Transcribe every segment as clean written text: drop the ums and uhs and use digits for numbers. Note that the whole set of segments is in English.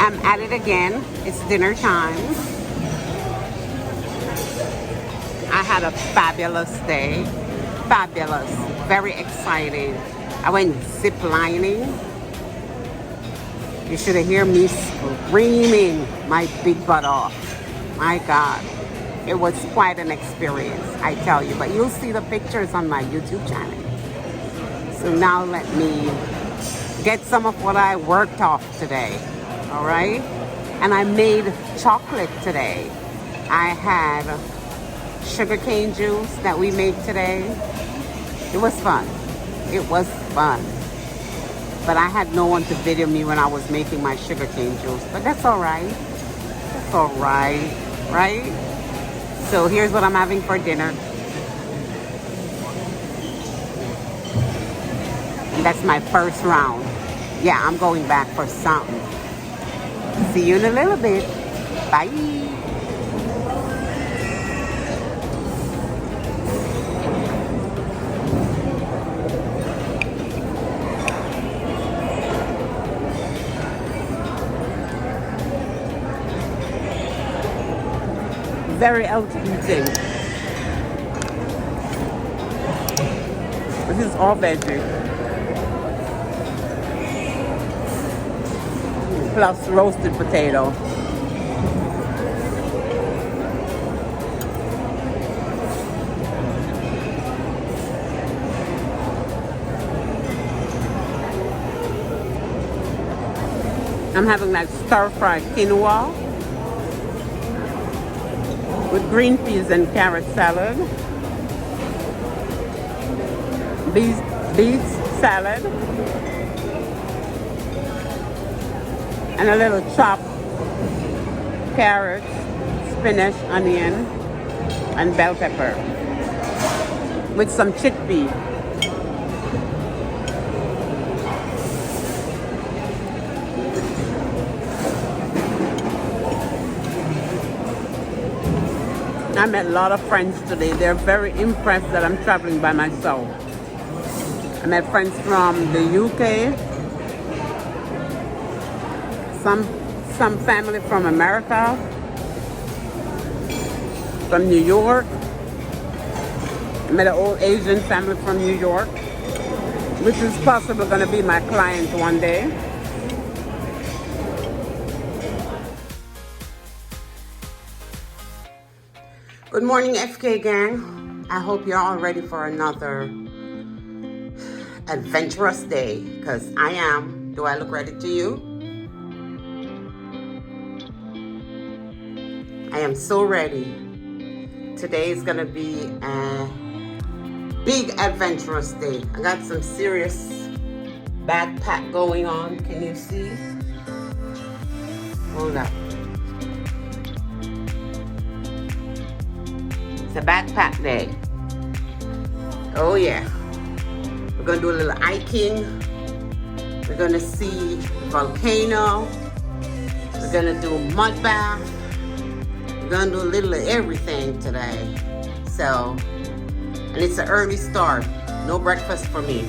I'm at it again. It's dinner time. I had a fabulous day. Fabulous. Very exciting. I went zip lining. You should have heard me screaming my big butt off. My God. It was quite an experience, I tell you. But you'll see the pictures on my YouTube channel. So now let me get some of what I worked off today. All right? And I made chocolate today. I had sugarcane juice that we made today. It was fun. It was fun. But I had no one to video me when I was making my sugarcane juice. But that's all right. That's all right. Right? So here's what I'm having for dinner. And that's my first round. Yeah, I'm going back for something. See you in a little bit. Bye. Very healthy eating. This is all veggie. Plus roasted potato. I'm having like stir-fried quinoa with green peas and carrot salad, beets salad, and a little chopped carrots, spinach, onion, and bell pepper with some chickpea. I met a lot of friends today. They're very impressed that I'm traveling by myself. I met friends from the UK, some family from America, from New York. I met an old Asian family from New York, which is possibly going to be my client one day. Good morning, FK gang. I hope you're all ready for another adventurous day, because I am. Do I look ready to you? I am so ready. Today is gonna be a big adventurous day. I got some serious backpack going on. Can you see? Hold up. It's a backpack day. Oh yeah. We're gonna do a little hiking. We're gonna see volcano. We're gonna do mud bath. We're gonna do a little of everything today. So, and it's an early start. No breakfast for me.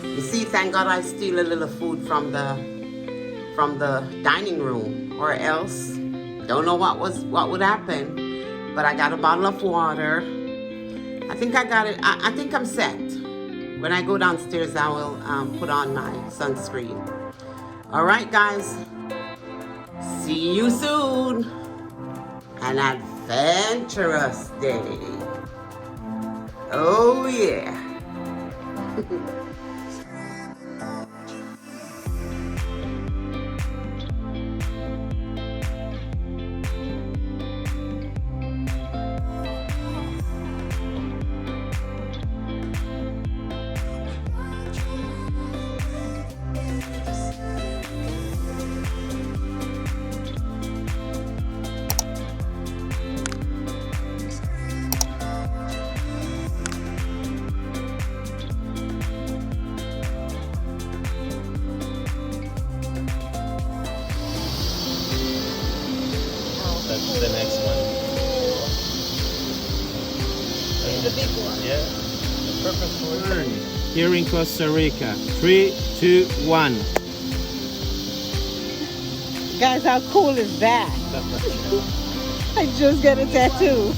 You see, thank God I steal a little food from the dining room, or else don't know what would happen. But I got a bottle of water. I think I got it. I think I'm set. When I go downstairs, I will put on my sunscreen. All right, guys. See you soon. An adventurous day. Oh, yeah. That's the next one. The big one. Yeah. Perfect for it. Here in Costa Rica. 3, 2, 1. Guys, how cool is that? I just got a tattoo.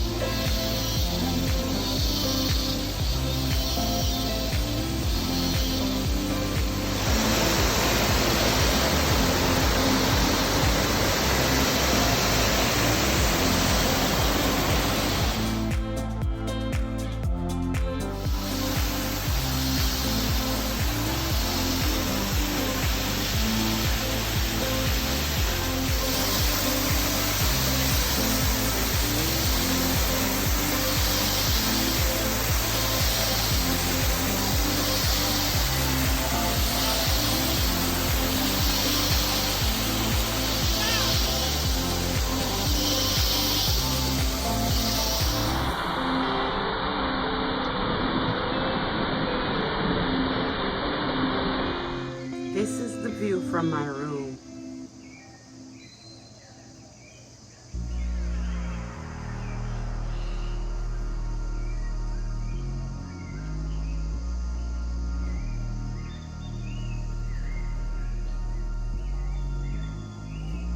This is the view from my room.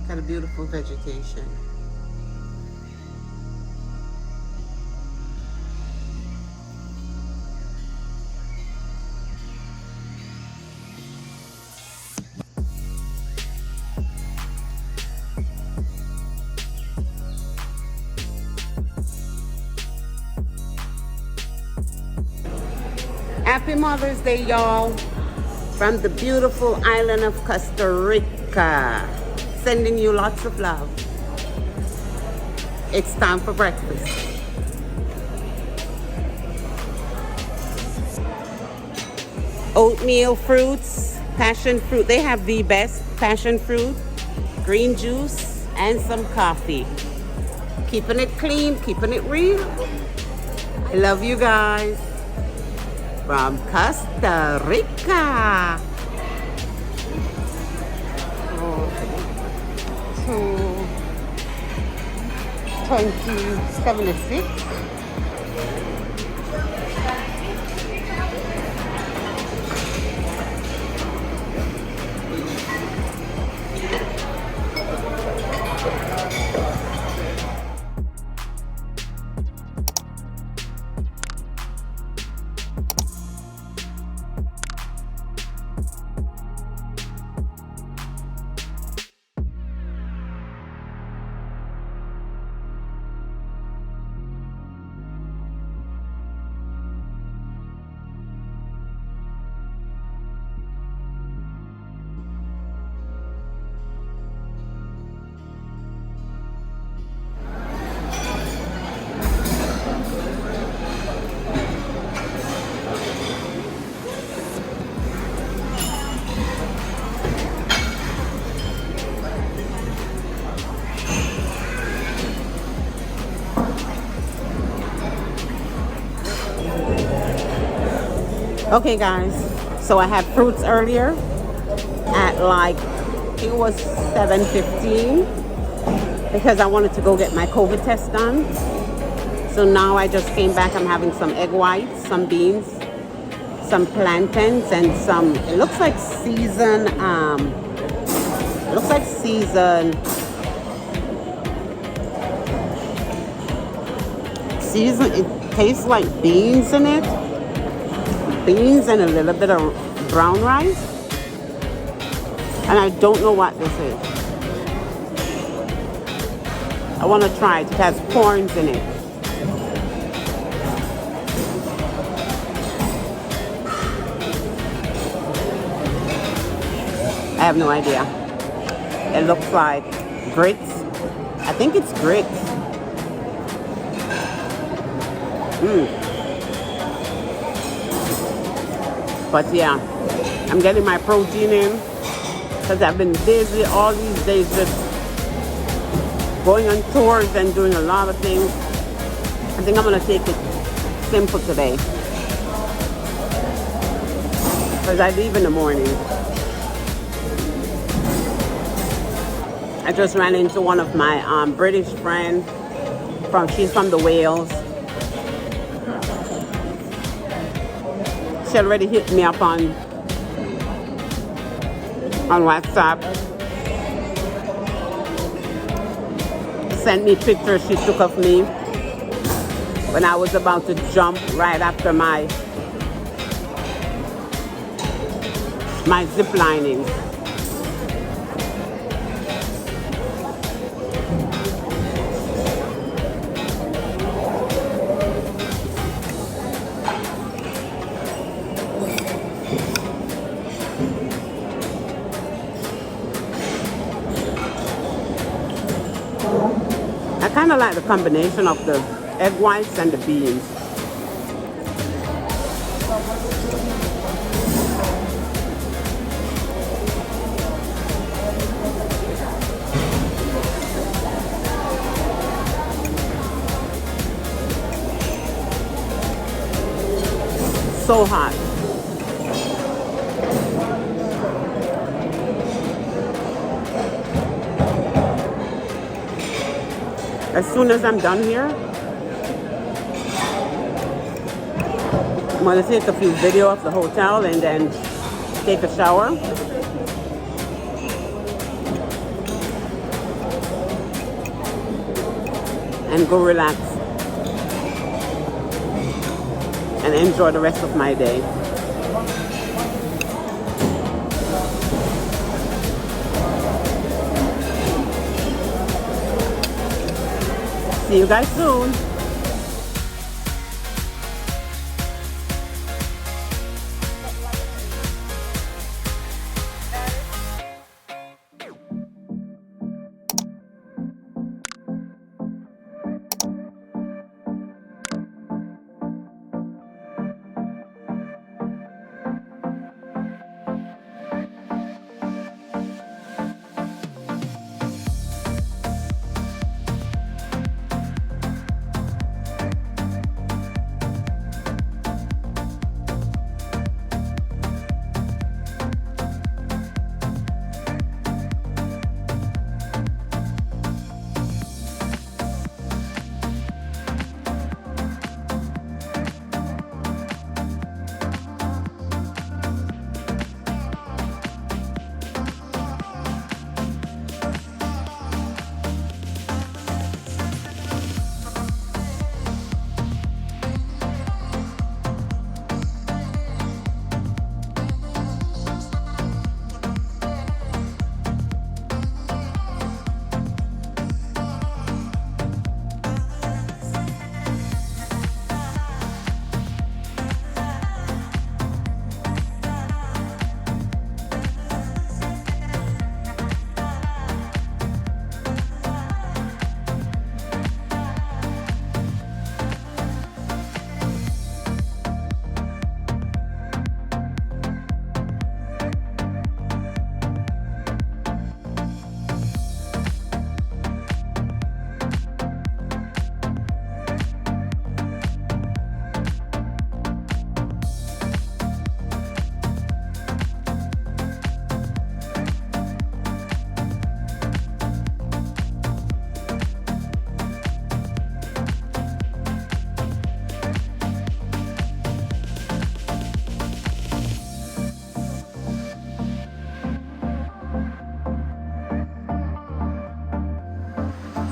Got a beautiful vegetation. Happy Mother's Day, y'all, from the beautiful island of Costa Rica. Sending you lots of love. It's time for breakfast. Oatmeal fruits, passion fruit. They have the best passion fruit, green juice, and some coffee. Keeping it clean, keeping it real. I love you guys. From Costa Rica. To 2076. Okay guys, so I had fruits earlier at like, I think it was 7:15 because I wanted to go get my COVID test done. So now I just came back. I'm having some egg whites, some beans, some plantains, and some, it looks like seasoned, it tastes like beans in it. Beans and a little bit of brown rice, and I don't know what this is. I want to try it. It has corns in it. I have no idea. It looks like grits. I think it's grits. But yeah, I'm getting my protein in because I've been busy all these days just going on tours and doing a lot of things. I think I'm going to take it simple today because I leave in the morning. I just ran into one of my British friends. She's from the Wales. She already hit me up on WhatsApp. sent me pictures she took of me when I was about to jump right after my zip lining. I kind of like the combination of the egg whites and the beans. So hot. As soon as I'm done here, I'm going to take a few videos of the hotel and then take a shower. And go relax. And enjoy the rest of my day. See you guys soon.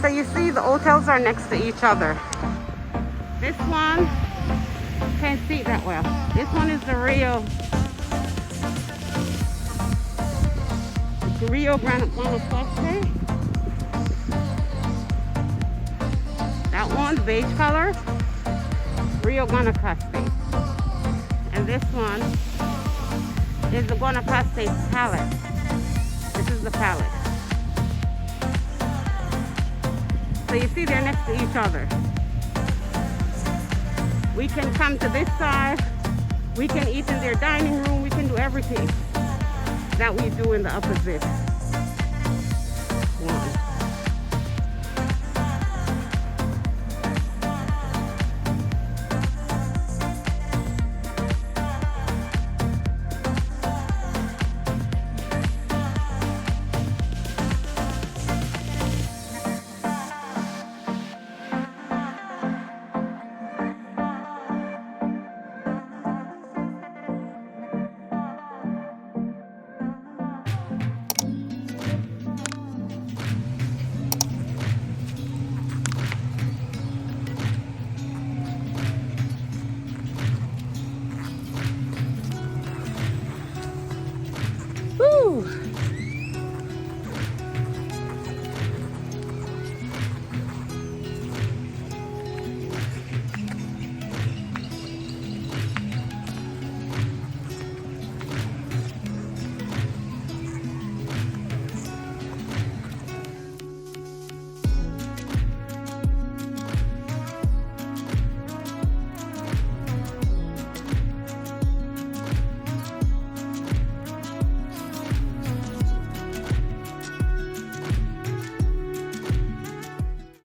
So you see the hotels are next to each other. This one, can't see it that well. This one is the Rio Grande Costa. That one's beige color, Rio Guanacaste. And this one is the Guanacaste Palace. This is the palace. So you see they're next to each other. We can come to this side, we can eat in their dining room, we can do everything that we do in the opposite.